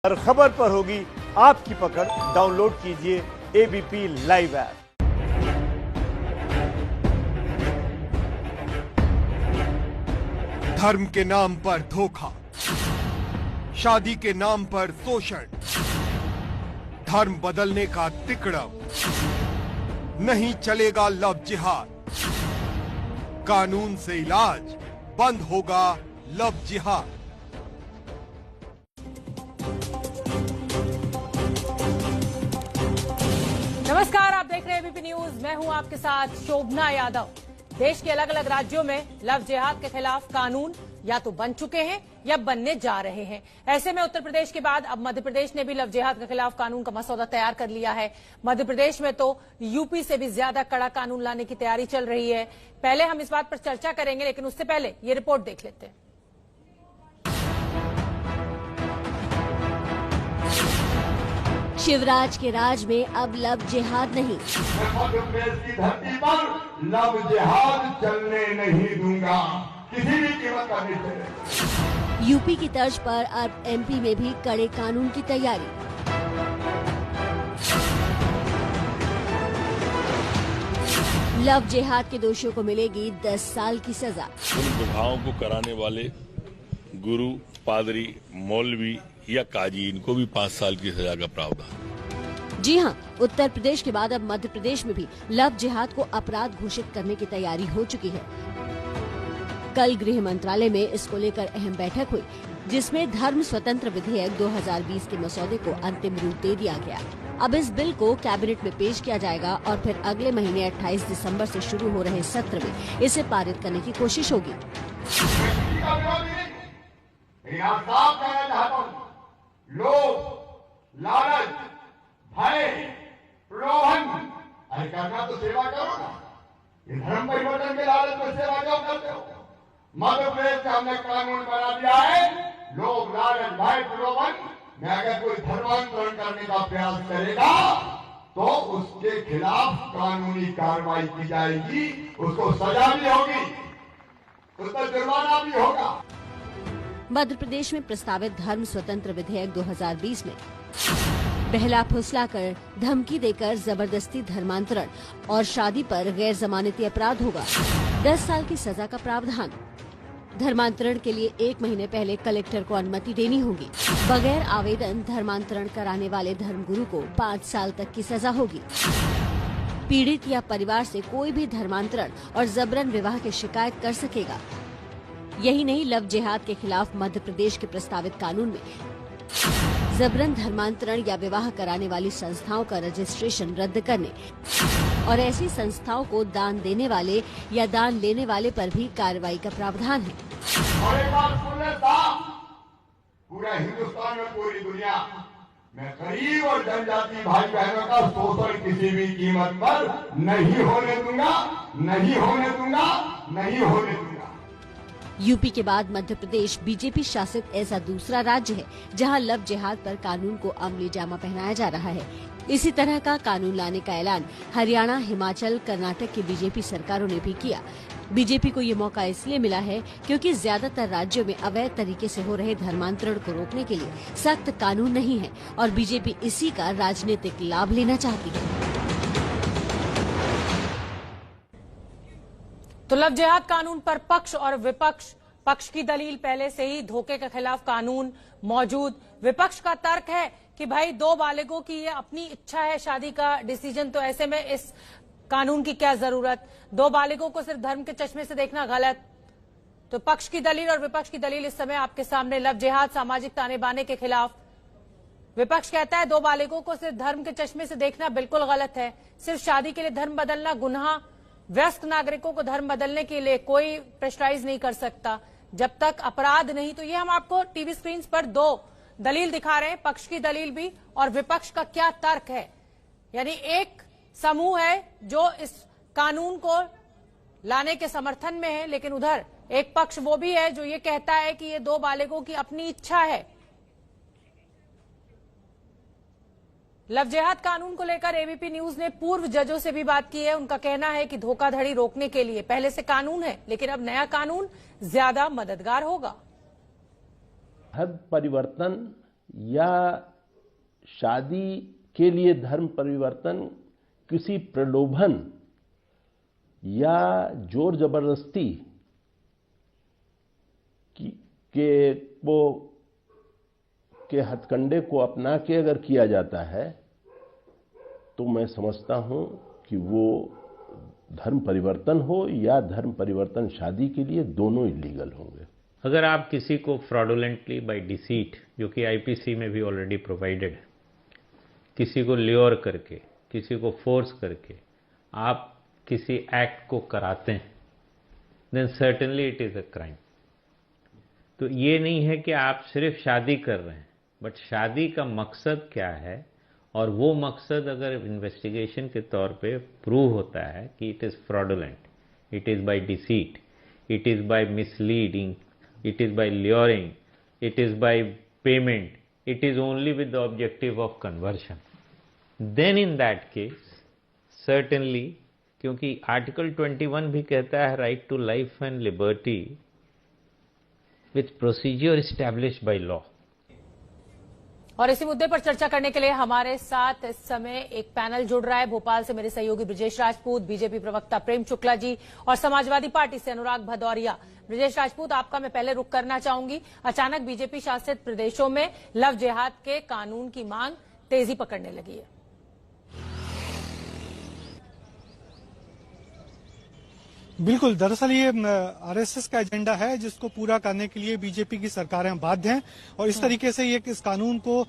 हर खबर पर होगी आपकी पकड़। डाउनलोड कीजिए एबीपी लाइव ऐप। धर्म के नाम पर धोखा, शादी के नाम पर शोषण, धर्म बदलने का तिकड़म, नहीं चलेगा लव जिहाद, कानून से इलाज, बंद होगा लव जिहाद। नमस्कार, आप देख रहे हैं एबीपी न्यूज। मैं हूं आपके साथ शोभना यादव। देश के अलग अलग राज्यों में लव जिहाद के खिलाफ कानून या तो बन चुके हैं या बनने जा रहे हैं। ऐसे में उत्तर प्रदेश के बाद अब मध्य प्रदेश ने भी लव जिहाद के खिलाफ कानून का मसौदा तैयार कर लिया है। मध्य प्रदेश में तो यूपी से भी ज्यादा कड़ा कानून लाने की तैयारी चल रही है। पहले हम इस बात पर चर्चा करेंगे, लेकिन उससे पहले ये रिपोर्ट देख लेते हैं। शिवराज के राज में अब लव जिहाद नहीं। मध्य प्रदेश की धरती पर लव जिहाद चलने नहीं दूंगा, किसी भी कीमत पर नहीं चलेगा। यूपी की तर्ज पर अब एमपी में भी कड़े कानून की तैयारी। लव जिहाद के दोषियों को मिलेगी 10 साल की सजा। उन विवाहों को कराने वाले गुरु, पादरी, मौलवी या काजी, इनको भी 5 साल की सजा का प्रावधान। जी हां, उत्तर प्रदेश के बाद अब मध्य प्रदेश में भी लव जिहाद को अपराध घोषित करने की तैयारी हो चुकी है। कल गृह मंत्रालय में इसको लेकर अहम बैठक हुई, जिसमें धर्म स्वतंत्र विधेयक 2020 के मसौदे को अंतिम रूप दे दिया गया। अब इस बिल को कैबिनेट में पेश किया जाएगा और फिर अगले महीने 28 दिसंबर से शुरू हो रहे सत्र में इसे पारित करने की कोशिश होगी। लोभ, लालच, भय, प्रलोभन, अरे करना तो सेवा करो ना। ये धर्म परिवर्तन के लालच में सेवा क्यों करते हो? मध्य प्रदेश में हमने कानून बना दिया है, लोभ, लालच, भय, प्रलोभन में अगर कोई धर्मांतरण करने का प्रयास करेगा तो उसके खिलाफ कानूनी कार्रवाई की जाएगी, उसको सजा भी होगी, उस पर जुर्माना भी होगा। मध्य प्रदेश में प्रस्तावित धर्म स्वतंत्र विधेयक 2020 में पहला फुसला कर, धमकी देकर जबरदस्ती धर्मांतरण और शादी पर गैर जमानती अपराध होगा। 10 साल की सजा का प्रावधान। धर्मांतरण के लिए 1 महीने पहले कलेक्टर को अनुमति देनी होगी। बगैर आवेदन धर्मांतरण कराने वाले धर्मगुरु को 5 साल तक की सजा होगी। पीड़ित या परिवार से कोई भी धर्मांतरण और जबरन विवाह की शिकायत कर सकेगा। यही नहीं, लव जिहाद के खिलाफ मध्य प्रदेश के प्रस्तावित कानून में जबरन धर्मांतरण या विवाह कराने वाली संस्थाओं का रजिस्ट्रेशन रद्द करने और ऐसी संस्थाओं को दान देने वाले या दान लेने वाले पर भी कार्रवाई का प्रावधान है। और एक बात सुन ले साहब, पूरा हिंदुस्तान में, पूरी दुनिया में गरीब और जनजाति भाई बहनों का शोषण किसी भी कीमत पर नहीं होने दूंगा, नहीं होने दूंगा, नहीं होने दूंगा। यूपी के बाद मध्य प्रदेश बीजेपी शासित ऐसा दूसरा राज्य है जहां लव जिहाद पर कानून को अमली जामा पहनाया जा रहा है। इसी तरह का कानून लाने का ऐलान हरियाणा, हिमाचल, कर्नाटक की बीजेपी सरकारों ने भी किया। बीजेपी को ये मौका इसलिए मिला है क्योंकि ज्यादातर राज्यों में अवैध तरीके से हो रहे धर्मांतरण को रोकने के लिए सख्त कानून नहीं है और बीजेपी इसी का राजनीतिक लाभ लेना चाहती है। तो लव जिहाद कानून पर पक्ष और विपक्ष, पक्ष की दलील पहले से ही धोखे के खिलाफ कानून मौजूद। विपक्ष का तर्क है कि भाई 2 बालिगों की ये अपनी इच्छा है शादी का डिसीजन, तो ऐसे में इस कानून की क्या जरूरत। 2 बालिगों को सिर्फ धर्म के चश्मे से देखना गलत। तो पक्ष की दलील और विपक्ष की दलील इस समय आपके सामने। लव जिहाद सामाजिक ताने बाने के खिलाफ विपक्ष कहता है 2 बालिगों को सिर्फ धर्म के चश्मे से देखना बिल्कुल गलत है। सिर्फ शादी के लिए धर्म बदलना गुनाह। वयस्क नागरिकों को धर्म बदलने के लिए कोई प्रेशराइज नहीं कर सकता जब तक अपराध नहीं। तो ये हम आपको टीवी स्क्रीन पर 2 दलील दिखा रहे हैं, पक्ष की दलील भी और विपक्ष का क्या तर्क है। यानी एक समूह है जो इस कानून को लाने के समर्थन में है, लेकिन उधर एक पक्ष वो भी है जो ये कहता है कि ये 2 बालिगों की अपनी इच्छा है। लव जिहाद कानून को लेकर एबीपी न्यूज ने पूर्व जजों से भी बात की है। उनका कहना है कि धोखाधड़ी रोकने के लिए पहले से कानून है, लेकिन अब नया कानून ज्यादा मददगार होगा। धर्म परिवर्तन या शादी के लिए धर्म परिवर्तन किसी प्रलोभन या जोर जबरदस्ती के हथकंडे को अपना के अगर किया जाता है तो मैं समझता हूं कि वो धर्म परिवर्तन हो या धर्म परिवर्तन शादी के लिए, दोनों इलीगल होंगे। अगर आप किसी को फ्रॉडुलेंटली बाय डिसीट, जो कि आईपीसी में भी ऑलरेडी प्रोवाइडेड है, किसी को ल्योर करके, किसी को फोर्स करके आप किसी एक्ट को कराते हैं, then certainly it is a crime. तो ये नहीं है कि आप सिर्फ शादी कर रहे हैं, बट शादी का मकसद क्या है, और वो मकसद अगर इन्वेस्टिगेशन के तौर पे प्रूव होता है कि it is fraudulent, it is by deceit, it is by misleading, it is by luring, it is by payment, it is only with the objective of conversion, then in that case certainly, क्योंकि article 21 भी कहता है right to life and liberty with procedure established by law. और इसी मुद्दे पर चर्चा करने के लिए हमारे साथ इस समय एक पैनल जुड़ रहा है। भोपाल से मेरे सहयोगी ब्रजेश राजपूत, बीजेपी प्रवक्ता प्रेम शुक्ला जी और समाजवादी पार्टी से अनुराग भदौरिया। ब्रजेश राजपूत, आपका मैं पहले रुख करना चाहूंगी। अचानक बीजेपी शासित प्रदेशों में लव जिहाद के कानून की मांग तेजी पकड़ने लगी है। बिल्कुल, दरअसल ये आरएसएस का एजेंडा है जिसको पूरा करने के लिए बीजेपी की सरकारें बाध्य हैं, और इस तरीके से ये इस कानून को,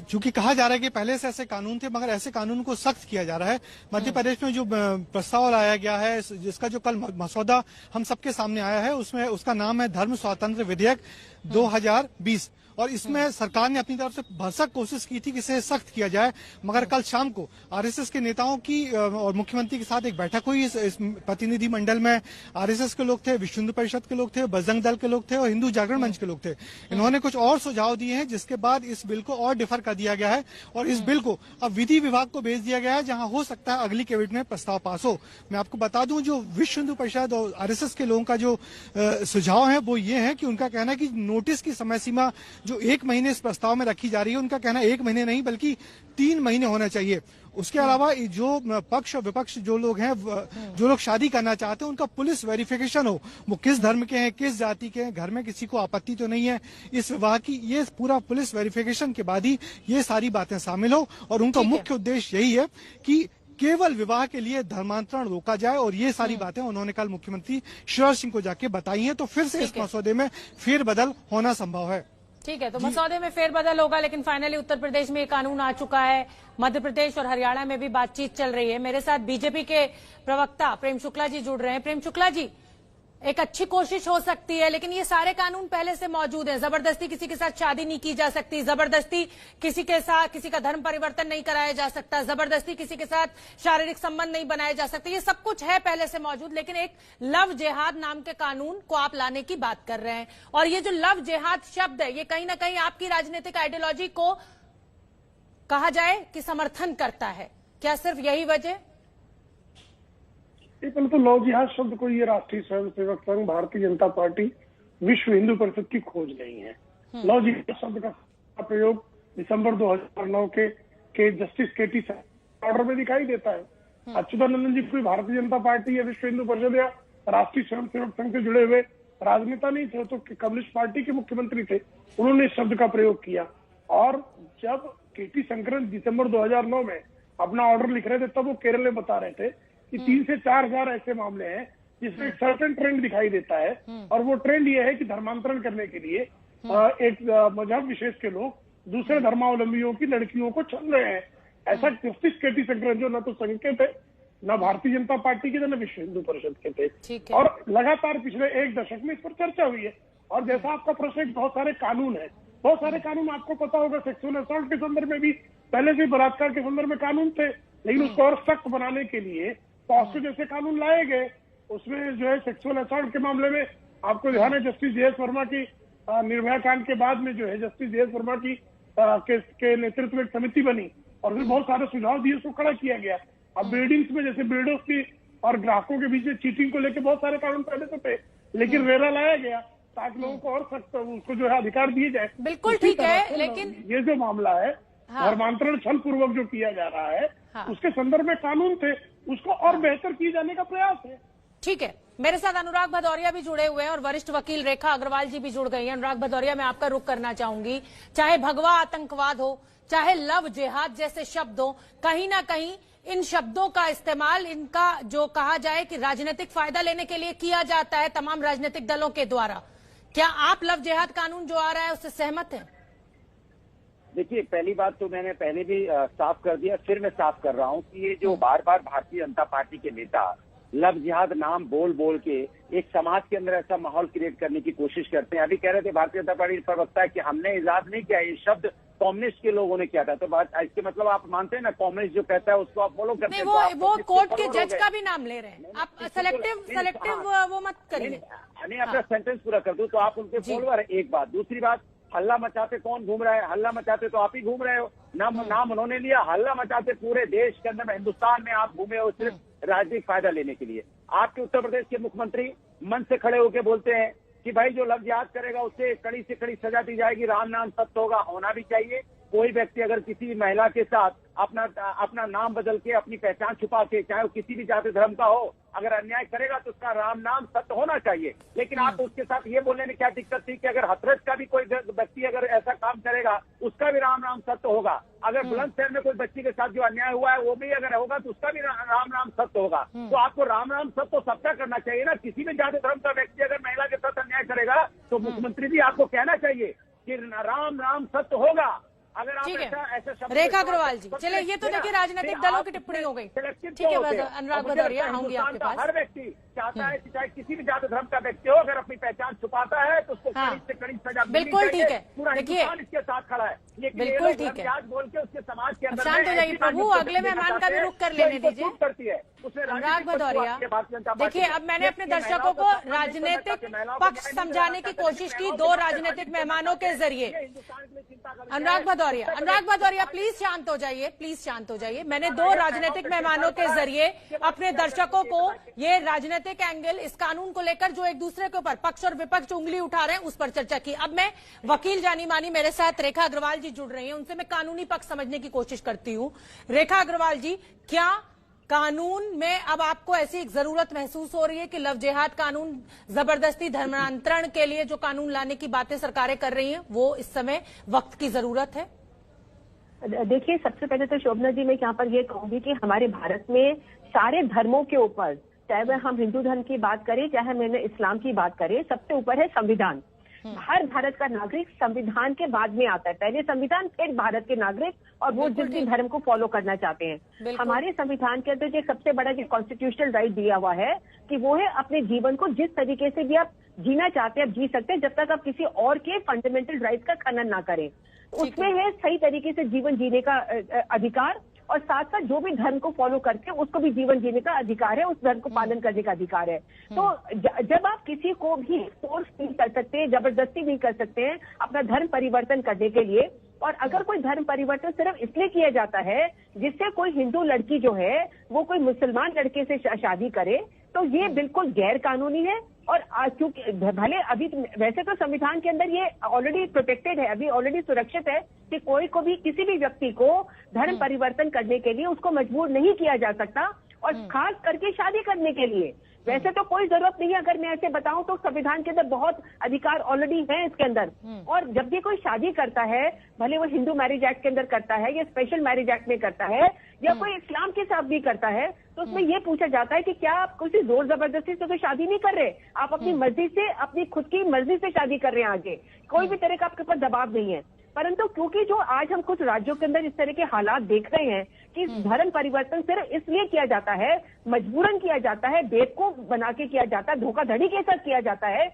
चूंकि कहा जा रहा है कि पहले से ऐसे कानून थे मगर ऐसे कानून को सख्त किया जा रहा है। मध्य प्रदेश में जो प्रस्ताव लाया गया है, जिसका जो कल मसौदा हम सबके सामने आया है, उसमें उसका नाम है धर्म स्वातंत्र विधेयक 2020, और इसमें सरकार ने अपनी तरफ से भरसक कोशिश की थी कि इसे सख्त किया जाए। मगर कल शाम को आरएसएस के नेताओं की और मुख्यमंत्री के साथ एक बैठक हुई। इस प्रतिनिधि मंडल में आरएसएस के लोग थे, विश्व हिंदू परिषद के लोग थे, बजरंग दल के लोग थे और हिंदू जागरण मंच के लोग थे। इन्होंने कुछ और सुझाव दिए हैं, जिसके बाद इस बिल को और डिफर कर दिया गया है और इस बिल को अब विधि विभाग को भेज दिया गया है, जहां हो सकता है अगली कैबिनेट में प्रस्ताव पास हो। मैं आपको बता दूं, जो विश्व हिंदू परिषद और आरएसएस के लोगों का जो सुझाव है वो ये है कि उनका कहना है कि नोटिस की समय सीमा जो 1 महीने इस प्रस्ताव में रखी जा रही है, उनका कहना 1 महीने नहीं बल्कि 3 महीने होना चाहिए। उसके अलावा जो पक्ष और विपक्ष जो लोग हैं, जो लोग शादी करना चाहते हैं, उनका पुलिस वेरिफिकेशन हो, वो किस धर्म के हैं, किस जाति के हैं, घर में किसी को आपत्ति तो नहीं है इस विवाह की, ये पूरा पुलिस वेरिफिकेशन के बाद ही ये सारी बातें शामिल हो। और उनका मुख्य उद्देश्य यही है कि केवल विवाह के लिए धर्मांतरण रोका जाए, और ये सारी बातें उन्होंने कल मुख्यमंत्री शिवराज सिंह को जाके बताई हैं। तो फिर से इस मसौदे में फेरबदल होना संभव है। ठीक है, तो मसौदे में फेरबदल होगा, लेकिन फाइनली उत्तर प्रदेश में ये कानून आ चुका है। मध्य प्रदेश और हरियाणा में भी बातचीत चल रही है। मेरे साथ बीजेपी के प्रवक्ता प्रेम शुक्ला जी जुड़ रहे हैं। प्रेम शुक्ला जी, एक अच्छी कोशिश हो सकती है, लेकिन ये सारे कानून पहले से मौजूद हैं। जबरदस्ती किसी के साथ शादी नहीं की जा सकती, जबरदस्ती किसी के साथ किसी का धर्म परिवर्तन नहीं कराया जा सकता, जबरदस्ती किसी के साथ शारीरिक संबंध नहीं बनाए जा सकते। ये सब कुछ है पहले से मौजूद, लेकिन एक लव जिहाद नाम के कानून को आप लाने की बात कर रहे हैं। और ये जो लव जिहाद शब्द है, ये कहीं ना कहीं आपकी राजनीतिक आइडियोलॉजी को कहा जाए कि समर्थन करता है। क्या सिर्फ यही वजह? पहले तो लव जिहाद शब्द को ये राष्ट्रीय स्वयंसेवक संघ, भारतीय जनता पार्टी, विश्व हिंदू परिषद की खोज नहीं है। लव जिहाद शब्द का प्रयोग दिसंबर 2009 के जस्टिस केटी ऑर्डर में दिखाई देता है। अच्युतानंदन जी कोई भारतीय जनता पार्टी या विश्व हिंदू परिषद या राष्ट्रीय स्वयंसेवक संघ से जुड़े हुए राजनेता नहीं थे, तो कम्युनिस्ट पार्टी के मुख्यमंत्री थे, उन्होंने इस शब्द का प्रयोग किया। और जब केटी शंकरन दिसंबर 2009 में अपना ऑर्डर लिख रहे थे, तब वो केरल में बता रहे थे कि 3 से 4 हजार ऐसे मामले हैं जिसमें एक सर्टेन ट्रेंड दिखाई देता है, और वो ट्रेंड ये है कि धर्मांतरण करने के लिए एक मजहब विशेष के लोग दूसरे धर्मावलंबियों की लड़कियों को चल रहे हैं। ऐसा जस्टिस केटी शंकरन, जो न तो संघ के थे, न भारतीय जनता पार्टी के थे, न विश्व हिंदू परिषद के थे, और लगातार पिछले 1 दशक में इस पर चर्चा हुई है। और जैसा आपका प्रश्न, बहुत सारे कानून है, बहुत सारे कानून आपको पता होगा, सेक्सुअल असॉल्ट के संदर्भ में भी पहले से बलात्कार के संदर्भ में कानून थे, लेकिन उसको और सख्त बनाने के लिए पॉस्को जैसे कानून लाए गए। उसमें जो है सेक्सुअल असॉल्ट के मामले में आपको ध्यान है, जस्टिस जे एस वर्मा की निर्भया कांड के बाद में जो है जस्टिस जे एस वर्मा की के नेतृत्व में एक समिति बनी और फिर बहुत सारे सुझाव दिए, उसको खड़ा किया गया। अब बिल्डिंग्स में जैसे बिल्डर्स की और ग्राहकों के बीच में चीटिंग को लेकर बहुत सारे कानून पहले तो थे, लेकिन रेरा लाया गया ताकि लोगों को और सख्त उसको जो है अधिकार दिए जाए। बिल्कुल ठीक है, लेकिन ये जो मामला है हाँ। धर्मांतरण छल पूर्वक जो किया जा रहा है हाँ। उसके संदर्भ में कानून थे, उसको और बेहतर किए जाने का प्रयास है। ठीक है, मेरे साथ अनुराग भदौरिया भी जुड़े हुए हैं और वरिष्ठ वकील रेखा अग्रवाल जी भी जुड़ गई हैं। अनुराग भदौरिया, मैं आपका रुख करना चाहूंगी। चाहे भगवा आतंकवाद हो, चाहे लव जिहाद जैसे शब्द हो, कहीं ना कहीं इन शब्दों का इस्तेमाल, इनका जो कहा जाए कि राजनीतिक फायदा लेने के लिए किया जाता है तमाम राजनीतिक दलों के द्वारा। क्या आप लव जिहाद कानून जो आ रहा है उससे सहमत हैं? देखिए, पहली बात तो मैंने पहले भी साफ कर दिया, फिर मैं साफ कर रहा हूं कि ये जो बार बार भारतीय जनता पार्टी के नेता लव जिहाद नाम बोल बोल के एक समाज के अंदर ऐसा माहौल क्रिएट करने की कोशिश करते हैं। अभी कह रहे थे भारतीय जनता पार्टी प्रवक्ता है कि हमने इजाद नहीं किया, ये शब्द कम्युनिस्ट के लोगों ने किया था। तो बात इसके मतलब आप मानते हैं ना, कम्युनिस्ट जो कहता है उसको आप फॉलो करते हैं। वो कोर्ट के जज का भी नाम ले रहे हैं, आप सेलेक्टिव वो मत करिए। नहीं, अपना सेंटेंस पूरा कर दूं तो आप उनके फॉलोअर है, एक बात। दूसरी बात, हल्ला मचाते कौन घूम रहा है? हल्ला मचाते तो आप ही घूम रहे हो। नाम उन्होंने लिया, हल्ला मचाते पूरे देश के अंदर, हिंदुस्तान में आप घूमे हो सिर्फ राजनीतिक फायदा लेने के लिए। आपके उत्तर प्रदेश के मुख्यमंत्री मन से खड़े होकर बोलते हैं कि भाई जो लव जिहाद करेगा उसे कड़ी से कड़ी सजा दी जाएगी, राम नाम सत्य होगा, होना भी चाहिए। कोई व्यक्ति अगर किसी महिला के साथ अपना नाम बदल के, अपनी पहचान छुपा के, चाहे वो किसी भी जाति धर्म का हो, अगर अन्याय करेगा तो उसका राम नाम सत्य होना चाहिए। लेकिन आप उसके साथ ये बोलने में क्या दिक्कत थी कि अगर हथरस का भी कोई व्यक्ति अगर ऐसा काम करेगा उसका भी राम नाम सत्य होगा। अगर बुलंदशहर में कोई बच्ची के साथ जो अन्याय हुआ है वो भी अगर होगा तो उसका भी राम नाम सत्य होगा। तो आपको राम नाम सत्य तो सबका करना चाहिए ना। किसी भी जाति धर्म का व्यक्ति अगर महिला के साथ अन्याय करेगा तो मुख्यमंत्री भी आपको कहना चाहिए कि राम नाम सत्य होगा। अगर आप ऐसा शब्द रेखा अग्रवाल जी, चलिए ये तो देखिए राजनीतिक दलों की टिप्पणी हो गई। ठीक है, अनुराग भदौरिया आऊंगी आपके पास। हर व्यक्ति चाहता है कि चाहे किसी भी जाति धर्म का व्यक्ति हो, अगर अपनी पहचान छुपाता है तो उसको कड़ी से कड़ी सजा मिलनी चाहिए। बिल्कुल ठीक है, पूरा हिंदुस्तान इसके साथ खड़ा है। बिल्कुल ठीक है, बोल के उसके समाज के अंदर शांत हो जाइए प्रभु, अगले मेहमान का भी रुख कर लेने दीजिए। करती है अनुराग भदौरिया, देखिए अब मैंने अपने दर्शकों को राजनीतिक पक्ष समझाने की कोशिश की दो राजनीतिक मेहमानों के जरिए। अनुराग भदौरिया प्लीज शांत हो जाइए, प्लीज शांत हो जाइए। मैंने दो राजनीतिक मेहमानों के जरिए अपने दर्शकों को ये राजनीतिक एंगल इस कानून को लेकर जो एक दूसरे के ऊपर पक्ष और विपक्ष उंगली उठा रहे हैं उस पर चर्चा की। अब मैं वकील जानी मानी मेरे साथ रेखा अग्रवाल जी जुड़ रही हैं, उनसे मैं कानूनी पक्ष समझने की कोशिश करती हूँ। रेखा अग्रवाल जी, क्या कानून में अब आपको ऐसी एक जरूरत महसूस हो रही है कि लव जिहाद कानून, जबरदस्ती धर्मांतरण के लिए जो कानून लाने की बातें सरकारें कर रही हैं, वो इस समय वक्त की जरूरत है? देखिए, सबसे पहले तो शोभना जी मैं यहाँ पर ये कहूंगी कि हमारे भारत में सारे धर्मों के ऊपर, चाहे वह हम हिंदू धर्म की बात करें चाहे हम इस्लाम की बात करें, सबसे ऊपर है संविधान। हर भारत का नागरिक संविधान के बाद में आता है, पहले संविधान फिर भारत के नागरिक, और वो जिस भी धर्म को फॉलो करना चाहते हैं। हमारे संविधान के अंदर जो सबसे बड़ा जो कॉन्स्टिट्यूशनल राइट दिया हुआ है कि वो है अपने जीवन को जिस तरीके से भी आप जीना चाहते हैं आप जी सकते हैं, जब तक आप किसी और के फंडामेंटल राइट का खनन ना करें। उसमें है सही तरीके से जीवन जीने का अधिकार, और साथ साथ जो भी धर्म को फॉलो करते हैं उसको भी जीवन जीने का अधिकार है, उस धर्म को पालन करने का अधिकार है। तो जब आप किसी को भी फोर्स नहीं कर सकते, जबरदस्ती नहीं कर सकते हैं अपना धर्म परिवर्तन करने के लिए, और अगर कोई धर्म परिवर्तन सिर्फ इसलिए किया जाता है जिससे कोई हिंदू लड़की जो है वो कोई मुसलमान लड़के से शादी करे, तो ये बिल्कुल गैर कानूनी है। और क्योंकि भले अभी वैसे तो संविधान के अंदर ये ऑलरेडी प्रोटेक्टेड है, अभी ऑलरेडी सुरक्षित है कि कोई को भी किसी भी व्यक्ति को धर्म परिवर्तन करने के लिए उसको मजबूर नहीं किया जा सकता, और खास करके शादी करने के लिए वैसे तो कोई जरूरत नहीं है। अगर मैं ऐसे बताऊं तो संविधान के अंदर बहुत अधिकार ऑलरेडी है इसके अंदर। और जब भी कोई शादी करता है, भले वो हिंदू मैरिज एक्ट के अंदर करता है या स्पेशल मैरिज एक्ट में करता है या कोई इस्लाम के साथ भी करता है, तो उसमें ये पूछा जाता है कि क्या आप किसी जोर जबरदस्ती से तो शादी नहीं कर रहे, आप अपनी मर्जी से, अपनी खुद की मर्जी से शादी कर रहे हैं, आगे कोई भी तरह का आपके ऊपर दबाव नहीं है। परंतु क्योंकि जो आज हम कुछ राज्यों के अंदर इस तरह के हालात देख रहे हैं कि धर्म परिवर्तन सिर्फ इसलिए किया जाता है, मजबूरन किया जाता है, बेवकूफ बना के किया जाता है, धोखाधड़ी के साथ किया जाता है।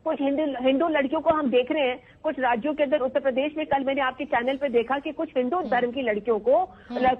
कुछ हिंदू लड़कियों को हम देख रहे हैं कुछ राज्यों के अंदर, उत्तर प्रदेश में कल मैंने आपके चैनल पे देखा कि कुछ हिंदू धर्म की लड़कियों को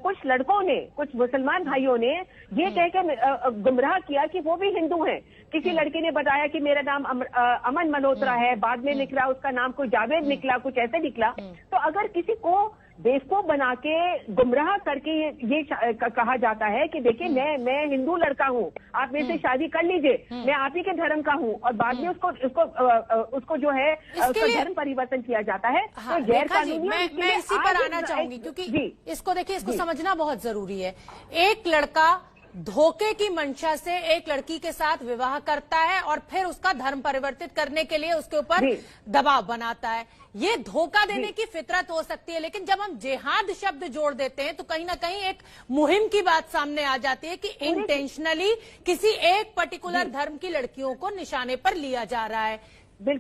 कुछ लड़कों ने, कुछ मुसलमान भाइयों ने ये कहकर गुमराह किया कि वो भी हिंदू हैं। किसी लड़के ने बताया कि मेरा नाम अमन मल्होत्रा है, बाद में निकला उसका नाम कोई जावेद निकला, कुछ ऐसे निकला। तो अगर किसी को बेवकूफ बना के गुमराह करके ये कहा जाता है कि देखिए मैं हिंदू लड़का हूँ, आप मेरे से शादी कर लीजिए, मैं आप ही के धर्म का हूँ, और बाद में उसको जो है उसका धर्म परिवर्तन किया जाता है। हाँ, तो गैर कानूनी मैं इसी पर आना चाहूंगी, क्योंकि इसको देखिए, इसको समझना बहुत जरूरी है। एक लड़का धोखे की मंशा से एक लड़की के साथ विवाह करता है और फिर उसका धर्म परिवर्तित करने के लिए उसके ऊपर दबाव बनाता है। ये धोखा देने की फितरत हो सकती है, लेकिन जब हम जिहाद शब्द जोड़ देते हैं तो कहीं ना कहीं एक मुहिम की बात सामने आ जाती है कि इंटेंशनली किसी एक पर्टिकुलर धर्म की लड़कियों को निशाने पर लिया जा रहा है।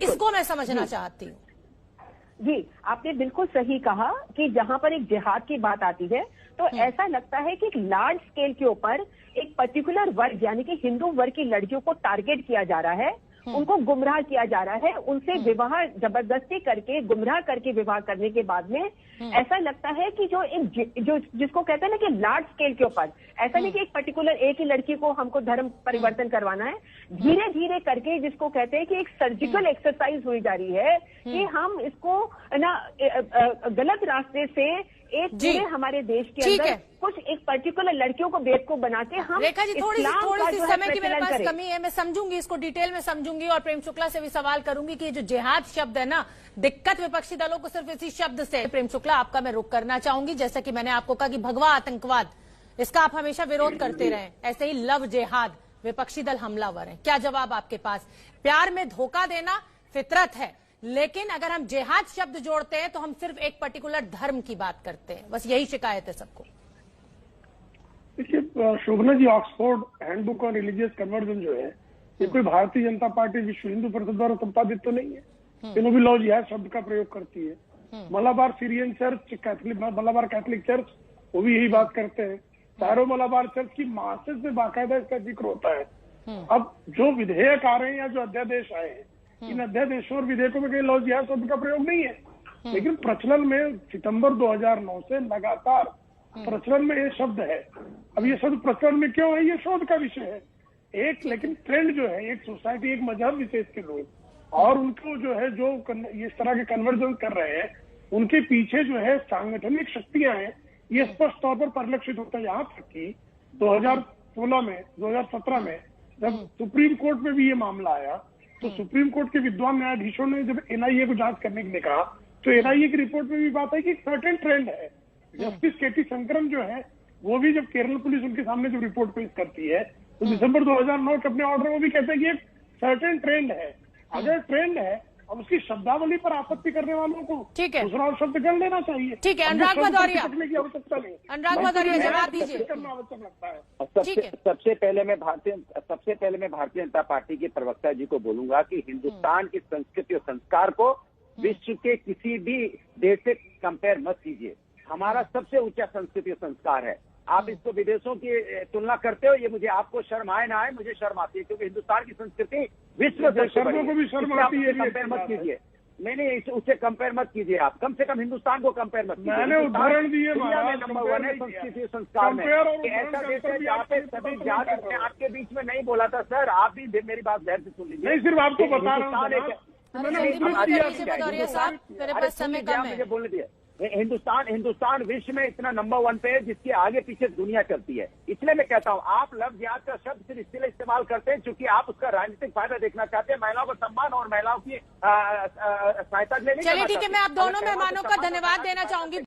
इसको मैं समझना चाहती हूँ। जी, आपने बिल्कुल सही कहा कि जहां पर एक जिहाद की बात आती है तो ऐसा लगता है कि एक लार्ज स्केल के ऊपर एक पर्टिकुलर वर्ग यानी कि हिंदू वर्ग की लड़कियों को टारगेट किया जा रहा है, उनको गुमराह किया जा रहा है, उनसे विवाह जबरदस्ती करके गुमराह करके विवाह करने के बाद में ऐसा लगता है कि जो जिसको कहते हैं ना कि लार्ज स्केल के ऊपर, ऐसा नहीं कि एक पर्टिकुलर एक ही लड़की को हमको धर्म परिवर्तन करवाना है, धीरे धीरे करके जिसको कहते हैं कि एक सर्जिकल एक्सरसाइज हुई जा रही है कि हम इसको ना गलत रास्ते से एक पूरे हमारे देश के अंदर कुछ एक पर्टिकुलर लड़कियों को बेवकूफ बना के हम रेखा जी थोड़ी सी समय की मेरे पास कमी है, मैं समझूंगी, इसको डिटेल में समझूंगी और प्रेम शुक्ला से भी सवाल करूंगी कि जो जिहाद शब्द है ना, दिक्कत विपक्षी दलों को सिर्फ इसी शब्द से। प्रेम शुक्ला, आपका मैं रुख करना चाहूंगी। जैसा कि मैंने आपको कहा कि भगवा आतंकवाद, इसका आप हमेशा विरोध करते रहे, ऐसे ही लव जिहाद, विपक्षी दल हमलावर है। क्या जवाब आपके पास? प्यार में धोखा देना फितरत है, लेकिन अगर हम जिहाद शब्द जोड़ते हैं तो हम सिर्फ एक पर्टिकुलर धर्म की बात करते हैं, बस यही शिकायत है सबको। देखिए Shobhana ji, Oxford handbook on religious conversion जो है, ये कोई भारतीय जनता पार्टी विश्व हिंदू परिषद द्वारा संपादित तो नहीं है। तीनों भी लॉ जिहाद शब्द का प्रयोग करती है। Malabar Syrian church, Malabar Catholic church, वो भी यही बात करते हैं। सारो मलाबार चर्च की मासेस में बाकायदा इसका जिक्र होता है। अब जो विधेयक आ रहे हैं या जो अध्यादेश आए हैं, इन अध्यादेशों और विधेयकों में कहीं लॉ जिहाद शब्द का प्रयोग नहीं है, लेकिन प्रचलन में सितंबर 2009 से लगातार प्रचलन में ये शब्द है। अब ये शब्द प्रचलन में क्यों है, ये शोध का विषय है एक, लेकिन ट्रेंड जो है एक सोसाइटी, एक मजहब विशेष के लोग और उनको जो है जो इस तरह के कन्वर्जन कर रहे हैं, उनके पीछे जो है सांगठनिक शक्तियां हैं, ये स्पष्ट तौर पर परिलक्षित होता है। यहाँ तक कि 2016 में 2017 में जब सुप्रीम कोर्ट में भी ये मामला आया तो सुप्रीम कोर्ट के विद्वान न्यायाधीशों ने जब एनआईए को जांच करने के लिए कहा तो एनआईए की रिपोर्ट में भी बात है कि एक सर्टेन ट्रेंड है। जस्टिस केटी शंकरन जो है वो भी जब केरल पुलिस उनके सामने जब रिपोर्ट पेश करती है तो दिसंबर 2009 के अपने ऑर्डर में भी कहते हैं कि एक सर्टेन ट्रेंड है। अगर ट्रेंड है, अब उसकी शब्दावली पर आपत्ति करने वालों को दूसरा और शब्द कर लेना चाहिए। ठीक है, अनुराग भदौरिया, की आवश्यकता नहीं। अनुराग भदौरिया जवाब दीजिए। करना आवश्यक लगता है। सबसे पहले मैं भारतीय जनता पार्टी के प्रवक्ता जी को बोलूंगा कि हिंदुस्तान की संस्कृति और संस्कार को विश्व के किसी भी देश से कंपेयर मत कीजिए। हमारा सबसे ऊंचा संस्कृति और संस्कार है। आप इसको विदेशों की तुलना करते हो, ये मुझे आपको शर्म आए ना आए, मुझे शर्म आती है, क्योंकि हिंदुस्तान की संस्कृति विश्व से शर्मों को भी शर्म आती है। कंपेयर मत कीजिए, नहीं उससे कंपेयर मत कीजिए। आप कम से कम हिंदुस्तान को कंपेयर मत कीजिए। मैंने उदाहरण दिए, दुनिया में नंबर 1 है संस्कृति संस्कार में। ऐसा देश है जहाँ पे सभी जात में आपके बीच में नहीं बोला था। सर आप भी मेरी बात ध्यान से सुन लीजिए। नहीं, सिर्फ आपको बता रहा हूँ, मुझे बोलने दिया। हिंदुस्तान विश्व में इतना नंबर 1 पे है जिसके आगे पीछे दुनिया चलती है। इसलिए मैं कहता हूँ आप लव जिहाद का शब्द सिर्फ इसलिए इस्तेमाल करते हैं क्योंकि आप उसका राजनीतिक फायदा देखना चाहते हैं, महिलाओं का सम्मान और महिलाओं की सहायता लेने। चलिए ठीक है, मैं आप दोनों मेहमानों का धन्यवाद देना चाहूंगी।